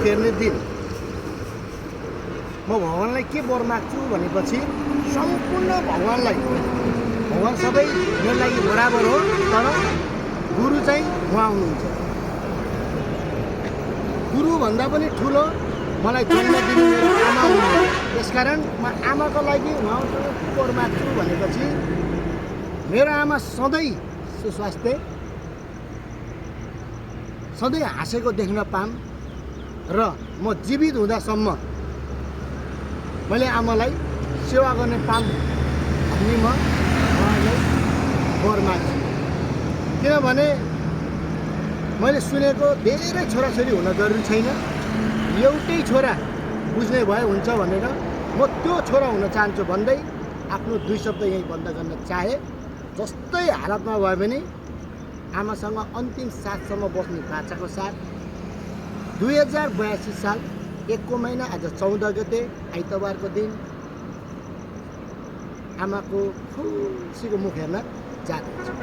हेर्ने दिन म भगवानलाई के वर माग्छु भनेपछि सम्पूर्ण भगवान सबै मेरो लागि बराबर हो, तर गुरु चाहिँ उहाँ हुनुहुन्छ। गुरुभन्दा पनि ठुलो मलाई जन्म दिनु मेरो आमा हुनुहुन्छ। त्यसकारण म आमाको लागि उहाँसँग के वर माग्छु भनेपछि मेरो आमा सधैँ सुस्वास्थ्य, सधैँ हाँसेको देख्न पाऊँ र म जीवित हुँदासम्म मैले आमालाई सेवा गर्ने पाऊँ भन्ने म उहाँलाई वर माग्छु। किनभने मैले सुनेको धेरै छोराछोरी हुन जरुरी छैन, एउटै छोरा बुझ्ने भए हुन्छ भनेर म त्यो छोरा हुन चाहन्छु भन्दै आफ्नो 2 शब्द यहीँ बन्द गर्न चाहे। जस्तै हालतमा भए पनि आमासँग अन्तिम साथसम्म बस्ने बाचाको साथ 2082 साल 1 महिना आज 14 गते आइतबारको दिन आमाको खुसीको मुख हेर्न जाँदैछु।